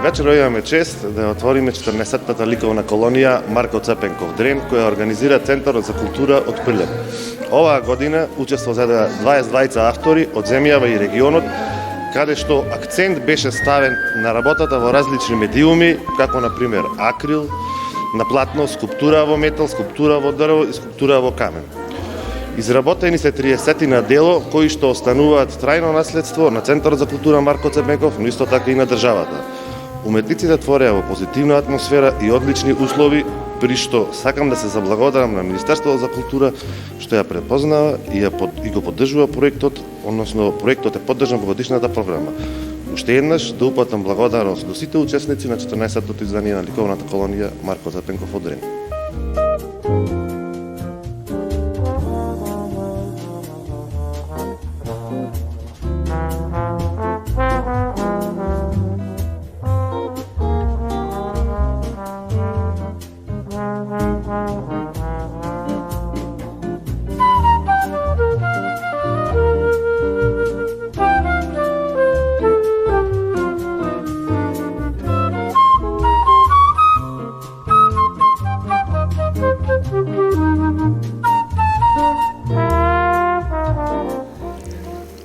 Вечер имаме чест да отвориме 14-та ликовна колонија Марко Цепенков Дрен, која организира Центарот за култура од Прилеп. Оваа година учество зедоа 22 автори од земјава и регионот, каде што акцент беше ставен на работата во различни медиуми, како на пример акрил, на платно, скулптура во метал, скулптура во дрво и скулптура во камен. Изработени се 30 на дело кои што остануваат трајно наследство на Центарот за култура Марко Цепенков, но исто така и на државата. Уметниците твореа во позитивна атмосфера и одлични услови, при што сакам да се заблагодарам на Министерството за култура што ја препознава и го поддржува проектот, односно проектот е поддржан во годишната програма. Уште еднаш да упатам благодарност до сите учесници на 14-тото издание на ликовната колонија Марко Цепенков од Дрен.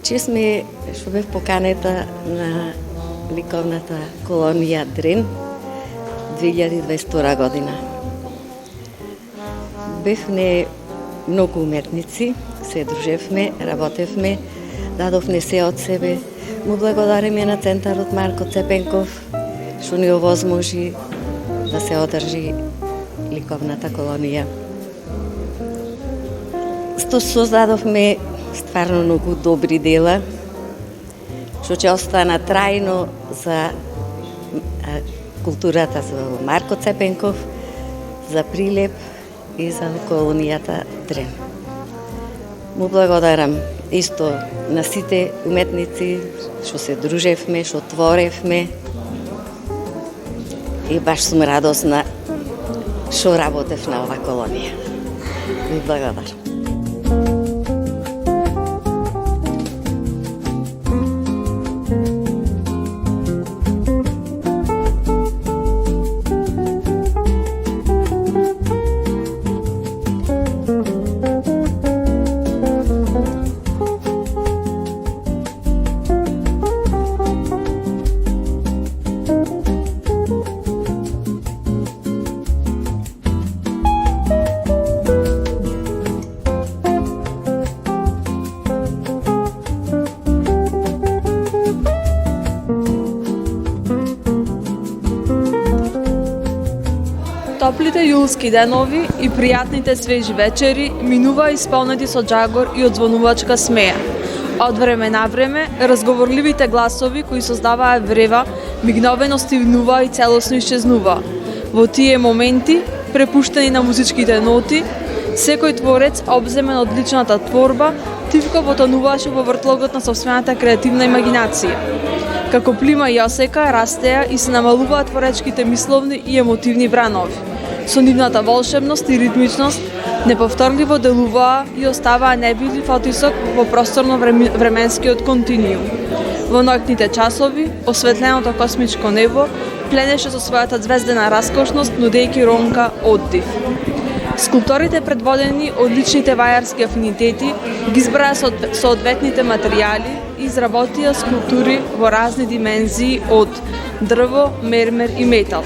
Чест ми што бев поканета на ликовната колонија Дрен 2022 година. Бевме многу уметници, се дружевме, работевме, дадовме се од себе. Му благодариме на Центарот Марко Цепенков што ни овозможи да се одржи ликовната колонија. Создадовме стварно многу добри дела, што ќе остана трајно за културата за Марко Цепенков, за Прилеп и за колонијата Дрен. Му благодарам исто на сите уметници што се дружевме, што творевме и баш сум радосна што работев на оваа колонија. Ви благодарам. Топлите јулски денови и пријатните свежи вечери минува исполнети со џагор и одзвонувачка смеја. Од време на време, разговорливите гласови кои создаваа врева, мигновено стивнува и целосно исчезнува. Во тие моменти, препуштени на музичките ноти, секој творец, обземен од личната творба, тивко потонуваше во вртлогот на сопствената креативна имагинација. Како плима и осека, растеа и се намалуваат творечките мисловни и емотивни бранови. Со нивната волшебност и ритмичност, неповторливо делуваа и оставаа небидлив отисок во просторно-временскиот континуум. Во ноќните часови, осветленото космичко небо пленеше со својата звездена раскошност, нудејќи ромка оддив. Скулпторите, предводени од личните вајарски афинитети, ги избраа соодветните материјали и изработија скулптури во разни димензии од дрво, мермер и метал.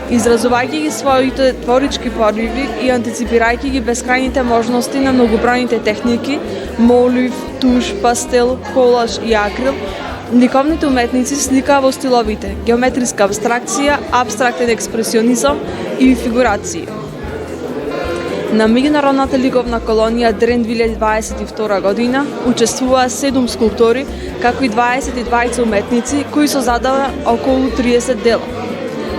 Изразувајќи ги своите творички пориви и антиципирајќи ги бескрајните можности на многобројните техники, молив, туш, пастел, колаж и акрил, ликовните уметници сликаа во стиловите геометриска абстракција, абстрактен експресионизам и фигурација. На меѓународната ликовна колонија Дрен 2022 година учествуваа 7 скулптори, како и 22 уметници кои создадаа околу 30 дела.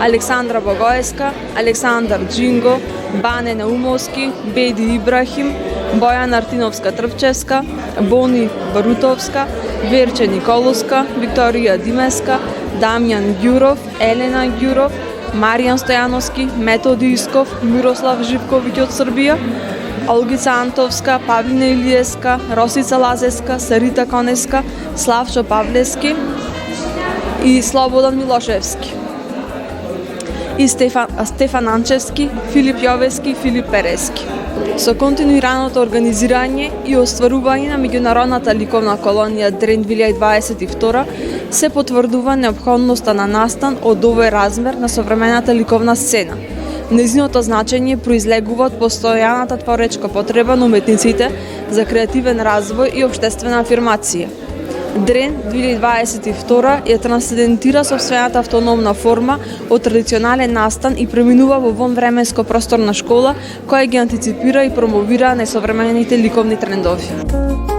Александра Богоевска, Александар Джинго, Бане Наумовски, Беди Ибрахим, Бојана Артиновска-Трпчевска, Бони Барутовска, Верче Николовска, Викторија Димеска, Дамјан Ѓуров, Елена Ѓуров, Маријан Стојановски, Методи Исков, Мирослав Живковиќ од Србија, Олгица Антовска, Павлина Илиевска, Росица Лазеска, Сарита Конеска, Славчо Павлески и Слободан Милошевски. и Стефан Анчевски, Филип Јовески и Филип Перески. Со континуираното организирање и остварување на меѓународната ликовна колонија Дрен 2022 се потврдува неопходноста на настан од овој размер на современата ликовна сцена. Нејзиното значење произлегува од постојаната творечка потреба на уметниците за креативен развој и општествена афирмација. Дрен 2022 ја трансцендентира сопствената автономна форма од традиционален настан и преминува во вонвременско просторна школа која ги антиципира и промовира најсовремените ликовни трендови.